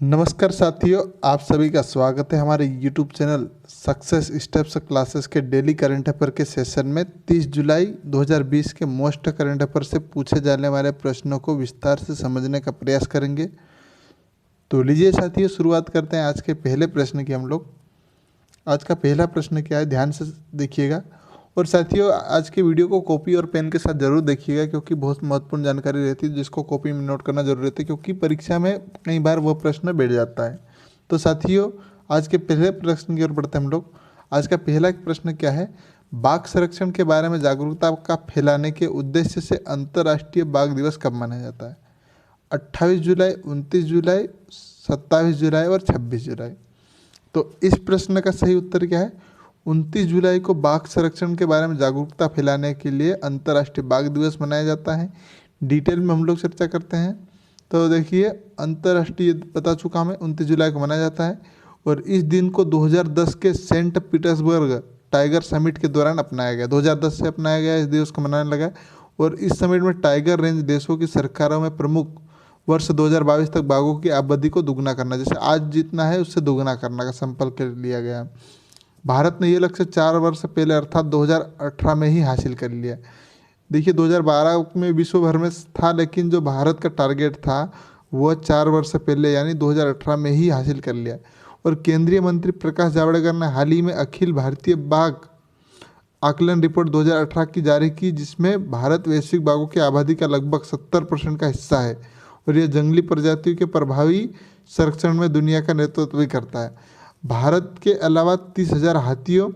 नमस्कार साथियों, आप सभी का स्वागत है हमारे YouTube channel success steps classes के डेली करंट अफेयर के सेशन में। 30 जुलाई 2020 के मोस्ट करंट अफेयर से पूछे जाने वाले प्रश्नों को विस्तार से समझने का प्रयास करेंगे। तो लीजिए साथियों, शुरुआत करते हैं आज के पहले प्रश्न की। हम लोग आज का पहला प्रश्न क्या है, ध्यान से देखिएगा। और साथियों, आज की वीडियो को कॉपी और पेन के साथ जरूर देखिएगा, क्योंकि बहुत महत्वपूर्ण जानकारी रहती है जिसको कॉपी में नोट करना जरूरी रहता है, क्योंकि परीक्षा में कई बार वो प्रश्न बैठ जाता है। तो साथियों, आज के पहले प्रश्न की ओर बढ़ते हैं हम लोग। आज का पहला प्रश्न क्या है, बाघ संरक्षण के बारे में जागरूकता का फैलाने के उद्देश्य से अंतर्राष्ट्रीय बाघ दिवस कब मनाया जाता है? 28 जुलाई, 29 जुलाई, 27 जुलाई और 26 जुलाई। तो इस प्रश्न का सही उत्तर क्या है? 29 जुलाई को बाघ संरक्षण के बारे में जागरूकता फैलाने के लिए अंतर्राष्ट्रीय बाघ दिवस मनाया जाता है। डिटेल में हम लोग चर्चा करते हैं। तो देखिए, अंतर्राष्ट्रीय बता चुका मैं, 29 जुलाई को मनाया जाता है। और इस दिन को 2010 के सेंट पीटर्सबर्ग टाइगर समिट के दौरान अपनाया गया। 2010 से अपनाया गया, इस दिवस को मनाने लगा। और इस समिट में टाइगर रेंज देशों की सरकारों में प्रमुख वर्ष 2022 तक बाघों की आबादी को दुगना करना, जैसे आज जितना है उससे दुगना करने का संकल्प लिया गया। भारत ने ये लक्ष्य 4 वर्ष पहले अर्थात 2018 में ही हासिल कर लिया। देखिए, 2012 में विश्व भर में था, लेकिन जो भारत का टारगेट था वह 4 वर्ष पहले यानी 2018 में ही हासिल कर लिया। और केंद्रीय मंत्री प्रकाश जावड़ेकर ने हाल ही में अखिल भारतीय बाघ आकलन रिपोर्ट 2018 की जारी की, जिसमें भारत वैश्विक बाघों की आबादी का लगभग 70% का हिस्सा है और यह जंगली प्रजातियों के प्रभावी संरक्षण में दुनिया का नेतृत्व भी करता है। भारत के अलावा 30,000 हाथियों,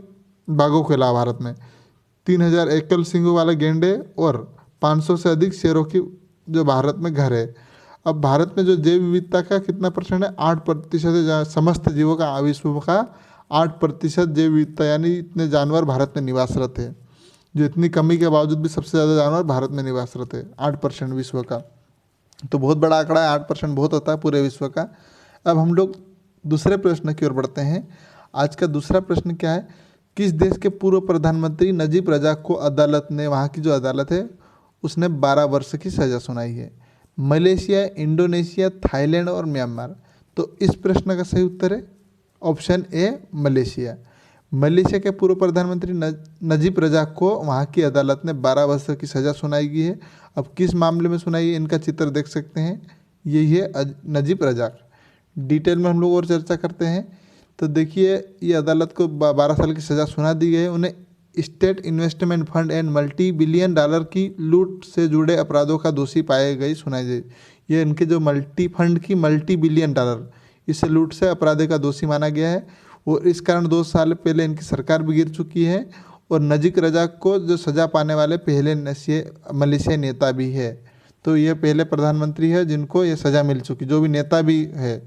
बाघों के अलावा भारत में 3,000 एकल सींगों वाले गैंडे और 500 से अधिक शेरों की जो भारत में घर है। अब भारत में जो जैव विविधता का कितना परसेंट है? 8% है। समस्त जीवों का, विश्व का 8% जैव विविधता, यानी इतने जानवर भारत में निवासरत है। जो इतनी कमी के बावजूद भी सबसे ज़्यादा जानवर भारत में निवासरत है, 8% विश्व का। तो बहुत बड़ा आंकड़ा है, 8% बहुत होता है पूरे विश्व का। अब हम लोग दूसरे प्रश्न की ओर बढ़ते हैं। आज का दूसरा प्रश्न क्या है, किस देश के पूर्व प्रधानमंत्री नजीब रजाक को अदालत ने, वहाँ की जो अदालत है उसने 12 वर्ष की सज़ा सुनाई है? मलेशिया, इंडोनेशिया, थाईलैंड और म्यांमार। तो इस प्रश्न का सही उत्तर है ऑप्शन ए, मलेशिया। मलेशिया के पूर्व प्रधानमंत्री नजीब रजाक को वहाँ की अदालत ने 12 वर्ष की सज़ा सुनाई गई है। अब किस मामले में सुनाई है, इनका चित्र देख सकते हैं, यही है नजीब रजाक। डिटेल में हम लोग और चर्चा करते हैं। तो देखिए, ये अदालत को 12 साल की सज़ा सुना दी गई है। उन्हें estate investment fund and multi billion dollar की लूट से जुड़े अपराधों का दोषी पाए गई सुनाई गई। ये इनके जो मल्टी फंड की मल्टी बिलियन डॉलर, इस लूट से अपराध का दोषी माना गया है। और इस कारण 2 साल पहले इनकी सरकार भी गिर चुकी है। और नजीब रजाक को जो सज़ा पाने वाले पहले मलेशिया नेता भी है। तो ये पहले प्रधानमंत्री है जिनको ये सज़ा मिल चुकी, जो भी नेता भी है।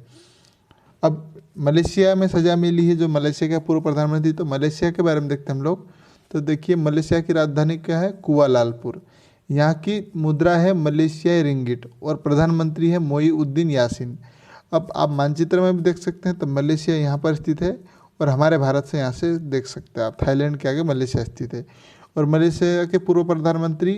अब मलेशिया में सज़ा मिली है जो मलेशिया का पूर्व प्रधानमंत्री। तो मलेशिया के बारे में देखते हैं हम लोग। तो देखिए, मलेशिया की राजधानी क्या है? कुआलालंपुर। यहाँ की मुद्रा है मलेशियाई रिंगिट और प्रधानमंत्री है मोईउद्दीन यासीन। अब आप मानचित्र में भी देख सकते हैं, तो मलेशिया यहाँ पर स्थित है और हमारे भारत से यहाँ से देख सकते हैं आप, थाईलैंड के आगे मलेशिया स्थित है। और मलेशिया के पूर्व प्रधानमंत्री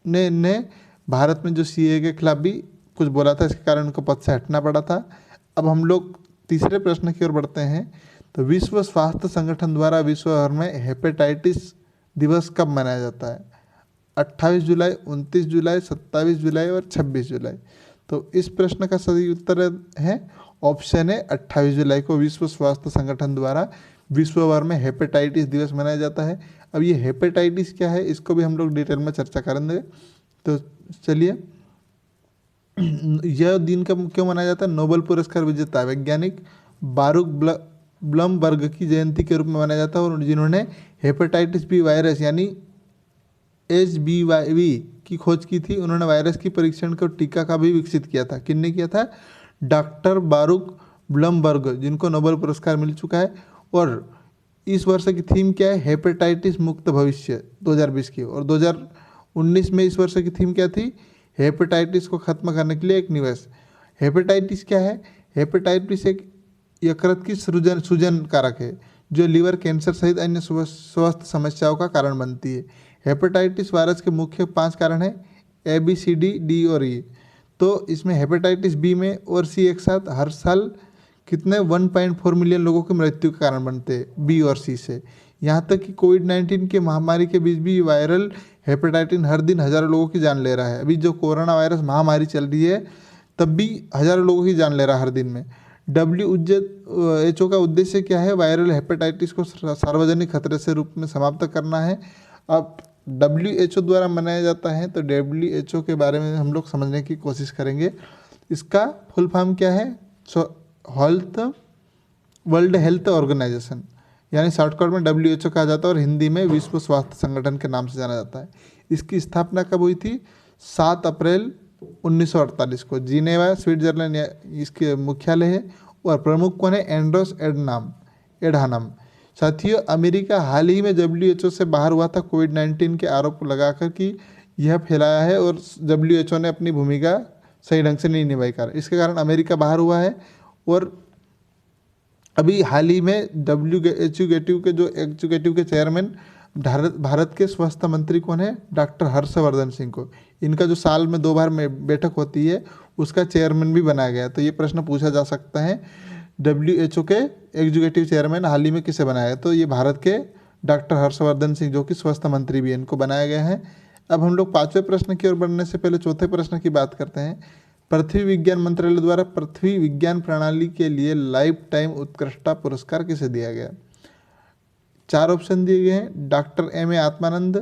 ने भारत में जो सीए के खिलाफ भी कुछ बोला था, इसके कारण उनको पद से हटना पड़ा था। अब हम लोग तीसरे प्रश्न की ओर बढ़ते हैं। तो विश्व स्वास्थ्य संगठन द्वारा विश्व भर में हेपेटाइटिस दिवस कब मनाया जाता है? 28 जुलाई, 29 जुलाई, 27 जुलाई और 26 जुलाई। तो इस प्रश्न का सही उत्तर है ऑप्शन है 28 जुलाई को विश्व स्वास्थ्य संगठन द्वारा विश्व भर में हेपेटाइटिस दिवस मनाया जाता है। अब ये हेपेटाइटिस क्या है, इसको भी हम लोग डिटेल में चर्चा करेंगे। तो चलिए, यह दिन कब क्यों मनाया जाता है? नोबेल पुरस्कार विजेता वैज्ञानिक बारूक ब्लमबर्ग की जयंती के रूप में मनाया जाता है। और जिन्होंने हेपेटाइटिस बी वायरस यानी HBV की खोज की थी, उन्होंने वायरस की परीक्षण को टीका का भी विकसित किया था। किसने किया था? डॉक्टर बारूक ब्लमबर्ग, जिनको नोबेल पुरस्कार मिल चुका है। और इस वर्ष की थीम क्या है? हेपेटाइटिस मुक्त भविष्य 2020 की। और 2019 में इस वर्ष की थीम क्या थी? हेपेटाइटिस को खत्म करने के लिए एक निवेश। हेपेटाइटिस क्या है? हेपेटाइटिस एक यकृत की सूजन कारक है जो लीवर कैंसर सहित अन्य स्वास्थ्य समस्याओं का कारण बनती है। हेपेटाइटिस वायरस के मुख्य 5 कारण हैं, ABCD, D और E। तो इसमें हेपेटाइटिस बी में और सी एक साथ हर साल कितने 1.4 मिलियन लोगों की मृत्यु का कारण बनते हैं बी और सी से। यहाँ तक कि कोविड-19 के महामारी के बीच भी वायरल हेपेटाइटिस हर दिन हज़ारों लोगों की जान ले रहा है। अभी जो कोरोना वायरस महामारी चल रही है तब भी हज़ारों लोगों की जान ले रहा है हर दिन में। WHO का उद्देश्य क्या है? वायरल हेपेटाइटिस को सार्वजनिक खतरे से रूप में समाप्त करना है। अब WHO द्वारा मनाया जाता है तो WHO के बारे में हम लोग समझने की कोशिश करेंगे। इसका फुल फॉर्म क्या है? वर्ल्ड हेल्थ ऑर्गेनाइजेशन, यानी शॉर्टकट में WHO कहा जाता है और हिंदी में विश्व स्वास्थ्य संगठन के नाम से जाना जाता है। इसकी स्थापना कब हुई थी? 7 अप्रैल 1948 को जिनेवा स्विट्जरलैंड इसके मुख्यालय है और प्रमुख कौन है? एंड्रोस एडहानम। साथियों, अमेरिका हाल ही में WHO से बाहर हुआ था कोविड-19 के आरोप लगाकर कि यह फैलाया है और WHO ने अपनी भूमिका सही ढंग से नहीं निभाई कर, इसके कारण अमेरिका बाहर हुआ है। और अभी हाल ही में WHO के जो एग्जीक्यूटिव के चेयरमैन भारत के स्वास्थ्य मंत्री कौन है? डॉक्टर हर्षवर्धन सिंह को। इनका जो साल में 2 बार में बैठक होती है उसका चेयरमैन भी बनाया गया। तो ये प्रश्न पूछा जा सकता है WHO के एग्जीक्यूटिव चेयरमैन हाल ही में किसे बनाया है? तो ये भारत के डॉक्टर हर्षवर्धन सिंह जो कि स्वास्थ्य मंत्री भी हैं, इनको बनाया गया है। अब हम लोग 5वें प्रश्न की ओर बढ़ने से पहले चौथे प्रश्न की बात करते हैं। पृथ्वी विज्ञान मंत्रालय द्वारा पृथ्वी विज्ञान प्रणाली के लिए लाइफ टाइम उत्कृष्टता पुरस्कार किसे दिया गया? 4 ऑप्शन दिए गए हैं। Doctor M.A. Atmanand,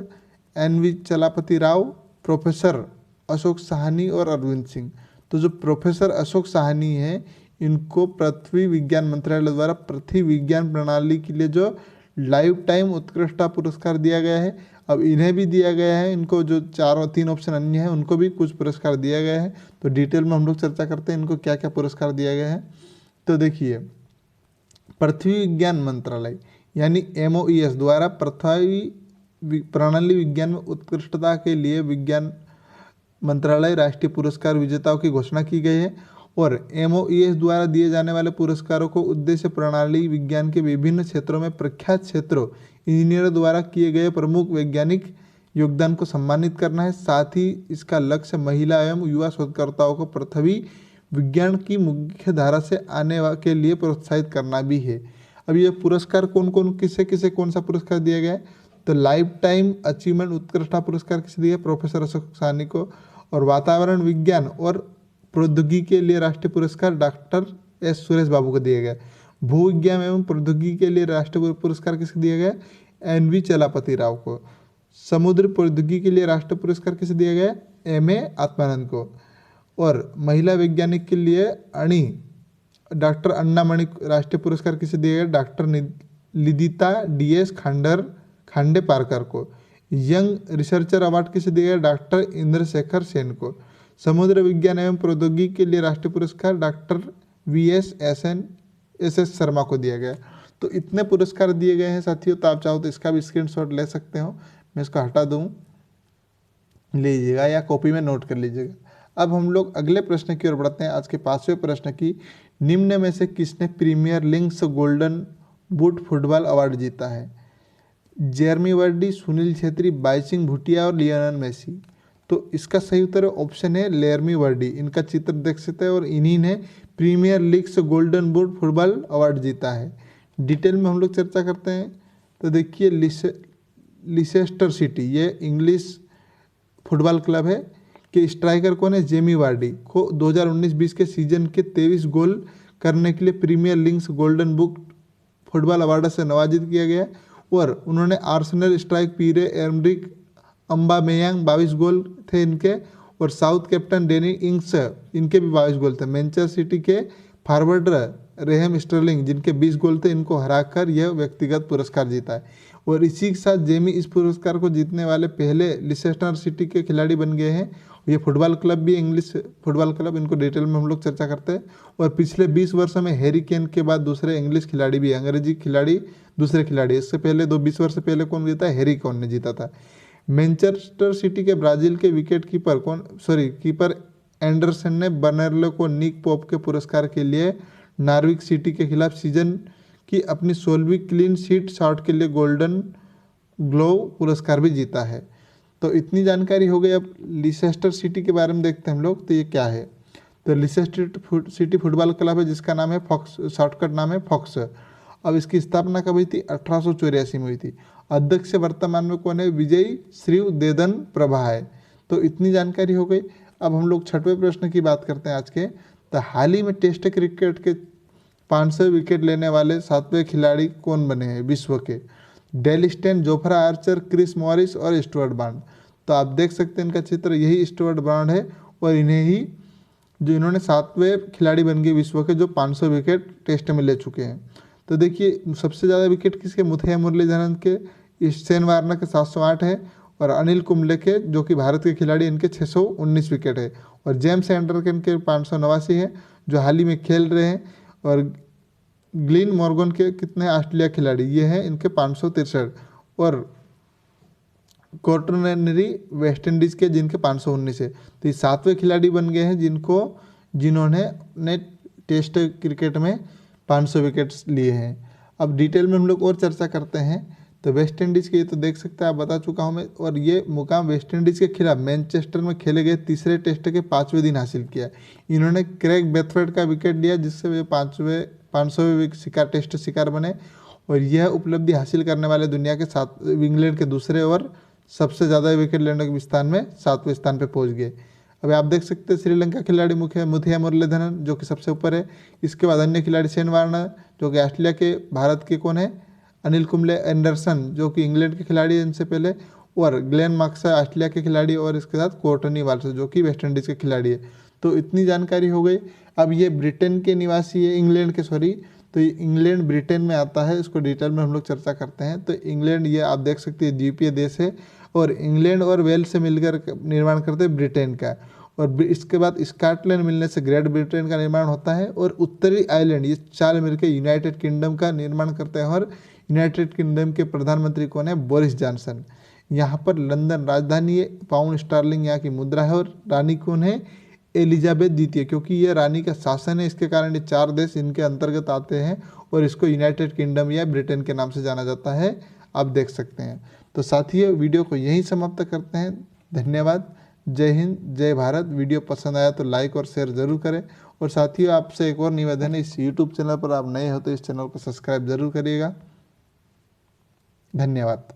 N.V. Chalapati Rao, professor Ashok Sahni और अरविंद सिंह। तो जो प्रोफेसर अशोक साहनी है इनको पृथ्वी विज्ञान मंत्रालय द्वारा पृथ्वी विज्ञान प्रणाली के लिए जो लाइफ टाइम उत्कृष्टता पुरस्कार दिया गया है। अब इन्हें भी दिया गया है, इनको जो 3 ऑप्शन अन्य हैं उनको भी कुछ पुरस्कार दिया गया है। तो डिटेल में हम लोग चर्चा करते हैं इनको क्या क्या पुरस्कार दिया गया है। तो देखिए, पृथ्वी विज्ञान मंत्रालय यानी MOES द्वारा पृथ्वी प्रणाली विज्ञान में उत्कृष्टता के लिए विज्ञान मंत्रालय राष्ट्रीय पुरस्कार विजेताओं की घोषणा की गई है। और MOES द्वारा दिए जाने वाले पुरस्कारों को उद्देश्य प्रणाली विज्ञान के विभिन्न क्षेत्रों में प्रख्यात क्षेत्रों इंजीनियरों द्वारा किए गए प्रमुख वैज्ञानिक योगदान को सम्मानित करना है। साथ ही इसका लक्ष्य महिला एवं युवा शोधकर्ताओं को पृथ्वी विज्ञान की मुख्य धारा से आने के लिए प्रोत्साहित करना भी है। अब ये पुरस्कार कौन कौन किसे किसे कौन सा पुरस्कार दिया गया है? तो लाइफ टाइम अचीवमेंट उत्कृष्टता पुरस्कार किसे दिया? प्रोफेसर अशोक साहनी को। और वातावरण विज्ञान और प्रौद्योगिकी के लिए राष्ट्रीय पुरस्कार डॉक्टर S. सुरेश बाबू को दिया गया। भूविज्ञान एवं प्रौद्योगिकी के लिए राष्ट्रीय पुरस्कार किसे दिया गया? N.V. चलापति राव को। समुद्र प्रौद्योगिकी के लिए राष्ट्रीय पुरस्कार किसे दिया गया? M.A. आत्मानंद को। और महिला वैज्ञानिक के लिए डॉक्टर अन्नामणि राष्ट्रीय पुरस्कार किसे दिया गया? Doctor लिदिता D.S. खांडे पारकर को। यंग रिसर्चर अवार्ड किसे दिया गया? डॉक्टर इंद्रशेखर सेन को। समुद्र विज्ञान एवं प्रौद्योगिकी के लिए राष्ट्रीय पुरस्कार डॉक्टर S. शर्मा को दिया गया। तो इतने पुरस्कार दिए गए हैं साथियों। तो आप चाहो तो इसका भी स्क्रीनशॉट ले सकते हो, मैं इसको हटा दूँ, लीजिएगा या कॉपी में नोट कर लीजिएगा। अब हम लोग अगले प्रश्न की ओर बढ़ते हैं। आज के 5वें प्रश्न की, निम्न में से किसने premier leagues golden boot football award जीता है? जेरमी वर्डी, सुनील छेत्री, बाईसिंग भूटिया और लियोनेल मेसी। तो इसका सही उत्तर ऑप्शन है लेरमी वर्डी। इनका चित्र देख सकते हैं और इन्हीं ने premier leagues golden boot football award जीता है। डिटेल में हम लोग चर्चा करते हैं। तो देखिए, लिसेस्टर सिटी ये इंग्लिश फुटबॉल क्लब है कि स्ट्राइकर कौन है? जेमी वार्डी को 2019-20 के सीजन के 23 गोल करने के लिए premier leagues golden boot football award से नवाजित किया गया। और उन्होंने आर्सेनल स्ट्राइक पीरे एमरिक अम्बामेयांग 22 गोल थे इनके। और साउथ कैप्टन डेनी इंग्स इनके भी 22 गोल थे। मैनचेस्टर सिटी के फॉरवर्ड रेहम स्टर्लिंग जिनके 20 गोल थे, इनको हराकर यह व्यक्तिगत पुरस्कार जीता है। और इसी के साथ जेमी इस पुरस्कार को जीतने वाले पहले लिसेस्टर सिटी के खिलाड़ी बन गए हैं। ये फुटबॉल क्लब भी इंग्लिश फुटबॉल क्लब, इनको डिटेल में हम लोग चर्चा करते हैं। और पिछले 20 वर्षों में हैरी केन के बाद दूसरे इंग्लिश खिलाड़ी भी, अंग्रेजी खिलाड़ी दूसरे खिलाड़ी। इससे पहले 20 वर्ष पहले कौन जीता? हैरी केन ने जीता था। मैनचेस्टर सिटी के ब्राजील के विकेट कीपर एंडरसन ने बर्नार्डो को निक पोप के पुरस्कार के लिए नॉर्विच सिटी के खिलाफ सीजन की अपनी 16वीं क्लीन शीट शॉट के लिए गोल्डन ग्लोव पुरस्कार भी जीता है। तो इतनी जानकारी हो गई। अब लिसेस्टर सिटी के बारे में देखते हैं हम लोग, तो ये क्या है। तो लिसेस्टर सिटी फुटबॉल क्लब है जिसका नाम है फॉक्स, शॉर्टकट नाम है फॉक्स। अब इसकी स्थापना कब हुई थी, 1884 में हुई थी। अध्यक्ष वर्तमान में कौन है, विजय श्रीव देदन प्रभा है। तो इतनी जानकारी हो गई। अब हम लोग छठवें प्रश्न की बात करते हैं आज के। तो हाल ही में टेस्ट क्रिकेट के 500 विकेट लेने वाले 7वें खिलाड़ी कौन बने हैं विश्व के। Dale Steyn, Jofra Archer, Chris Morris और स्टुअर्ट ब्रॉड। तो आप देख सकते हैं इनका चित्र, यही स्टुअर्ट ब्रॉड है और इन्हें ही जो इन्होंने 7वें खिलाड़ी बन गए विश्व के जो 500 विकेट टेस्ट में ले चुके हैं। तो देखिए सबसे ज़्यादा विकेट किसके, मुथैया मुरलीधरन के, शेन वार्नर के 708 है और अनिल कुंबले के जो कि भारत के खिलाड़ी इनके 619 विकेट है। और जेम्स एंडरसन के 589 है जो हाल ही में खेल रहे हैं। और ग्लेन मॉर्गन के कितने ऑस्ट्रेलिया खिलाड़ी, ये हैं इनके 563। और कॉर्टनरी वेस्ट इंडीज़ के जिनके 519 है। तो ये 7वें खिलाड़ी बन गए हैं जिन्होंने टेस्ट क्रिकेट में 500 विकेट्स लिए हैं। अब डिटेल में हम लोग और चर्चा करते हैं। तो वेस्ट इंडीज़ के ये तो देख सकते हैं, आप बता चुका हूँ मैं। और ये मुकाम वेस्ट इंडीज़ के खिलाफ मैनचेस्टर में खेले गए तीसरे टेस्ट के 5वें दिन हासिल किया। इन्होंने क्रेग बेथवेट का विकेट लिया जिससे वे 500वें टेस्ट शिकार बने। और यह उपलब्धि हासिल करने वाले दुनिया के इंग्लैंड के दूसरे और सबसे ज़्यादा विकेट लेने के स्थान में 7वें स्थान पर पहुँच गए। अभी आप देख सकते हैं श्रीलंका खिलाड़ी मुथैया मुरलीधरन जो कि सबसे ऊपर है। इसके बाद अन्य खिलाड़ी शेन वार्नर जो कि ऑस्ट्रेलिया के, भारत के कौन है, अनिल कुंबले, एंडरसन जो कि इंग्लैंड के खिलाड़ी हैं इनसे पहले, और ग्लेन मैक्सवेल ऑस्ट्रेलिया के खिलाड़ी, और इसके साथ कोर्टनी वाल्स जो कि वेस्ट इंडीज़ के खिलाड़ी है। तो इतनी जानकारी हो गई। अब ये ब्रिटेन के निवासी है, इंग्लैंड के सॉरी, तो ये इंग्लैंड ब्रिटेन में आता है, इसको डिटेल में हम लोग चर्चा करते हैं। तो इंग्लैंड ये आप देख सकते हैं द्वीपीय देश है और इंग्लैंड और वेल्स से मिलकर निर्माण करते हैं ब्रिटेन का। और इसके बाद स्कॉटलैंड मिलने से ग्रेट ब्रिटेन का निर्माण होता है। और उत्तरी आयरलैंड, ये 4 मिलकर यूनाइटेड किंगडम का निर्माण करते हैं। और यूनाइटेड किंगडम के प्रधानमंत्री कौन है, बोरिस जॉनसन। यहाँ पर लंदन राजधानी है, पाउंड स्टर्लिंग यहाँ की मुद्रा है। और रानी कौन है, एलिजाबेथ द्वितीय, क्योंकि ये रानी का शासन है इसके कारण ये 4 देश इनके अंतर्गत आते हैं और इसको यूनाइटेड किंगडम या ब्रिटेन के नाम से जाना जाता है, आप देख सकते हैं। तो साथियों वीडियो को यहीं समाप्त करते हैं। धन्यवाद। जय हिंद, जय भारत। वीडियो पसंद आया तो लाइक और शेयर जरूर करें। और साथियों आपसे एक और निवेदन है, इस यूट्यूब चैनल पर आप नए हो तो इस चैनल को सब्सक्राइब जरूर करिएगा। धन्यवाद।